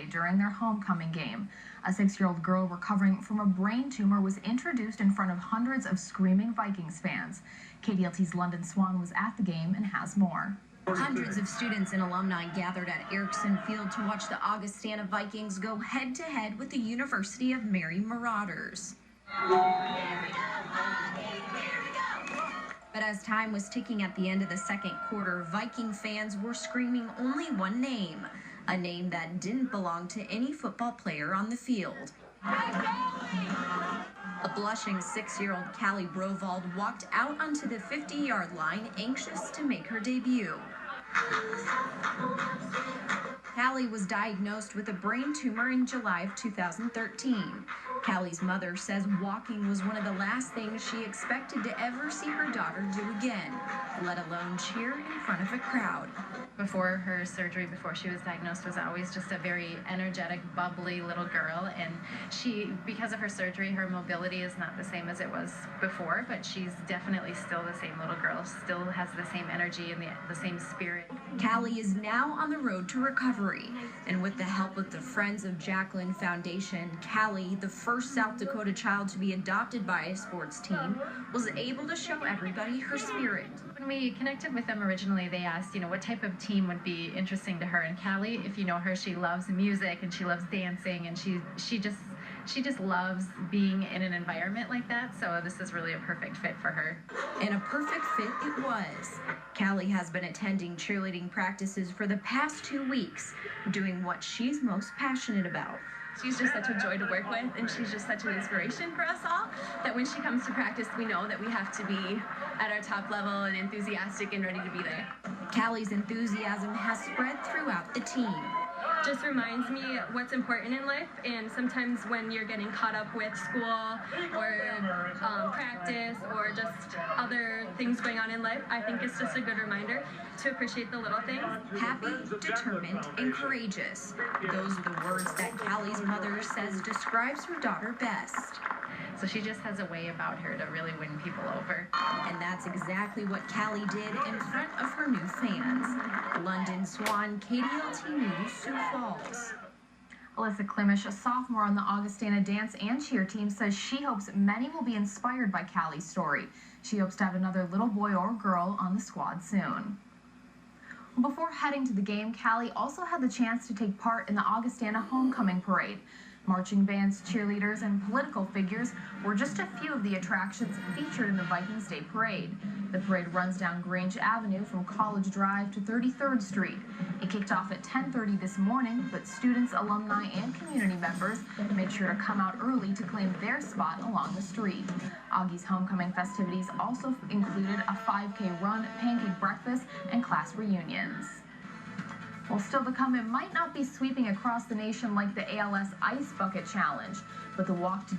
Monday during their homecoming game. A 6-year-old girl recovering from a brain tumor was introduced in front of hundreds of screaming Vikings fans. KDLT's London Swan was at the game and has more. Hundreds of students and alumni gathered at Erickson Field to watch the Augustana Vikings go head-to-head with the University of Mary Marauders. But as time was ticking at the end of the second quarter, Viking fans were screaming only one name, a name that didn't belong to any football player on the field. A blushing 6-year-old Kallie walked out onto the 50-yard line, anxious to make her debut. Kallie was diagnosed with a brain tumor in July of 2013. Kallie's mother says walking was one of the last things she expected to ever see her daughter do again, let alone cheer in front of a crowd. Before her surgery, before she was diagnosed, was always just a very energetic, bubbly little girl, and because of her surgery, her mobility is not the same as it was before, but she's definitely still the same little girl, still has the same energy and the same spirit. Kallie is now on the road to recovery, and with the help of the Friends of Jacqueline Foundation, Kallie, the first South Dakota child to be adopted by a sports team, was able to show everybody her spirit. When we connected with them originally, they asked, what type of team would be interesting to her. And Kallie, if you know her, she loves music and she loves dancing, and she just loves being in an environment like that. So this is really a perfect fit for her. And a perfect fit it was. Kallie has been attending cheerleading practices for the past 2 weeks, doing what she's most passionate about. She's just such a joy to work with, and she's just such an inspiration for us all, that when she comes to practice, we know that we have to be at our top level and enthusiastic and ready to be there. Kallie's enthusiasm has spread throughout the team. Just reminds me what's important in life, and sometimes when you're getting caught up with school or practice or just other things going on in life, I think it's just a good reminder to appreciate the little things. Happy, determined, and courageous. Those are the words that Kallie's mother says describes her daughter best. So she just has a way about her to really win people over. And that's exactly what Kallie did in front of her new fans. London Swan, KDLT News, Sioux Falls. Alyssa Klimish, a sophomore on the Augustana dance and cheer team, says she hopes many will be inspired by Kallie's story. She hopes to have another little boy or girl on the squad soon. Before heading to the game, Kallie also had the chance to take part in the Augustana homecoming parade. Marching bands, cheerleaders, and political figures were just a few of the attractions featured in the Vikings Day Parade. The parade runs down Grange Avenue from College Drive to 33rd Street. It kicked off at 10:30 this morning, but students, alumni, and community members made sure to come out early to claim their spot along the street. Augie's homecoming festivities also included a 5K run, pancake breakfast, and class reunions. Well, still to come, it might not be sweeping across the nation like the ALS Ice Bucket Challenge, but the walk to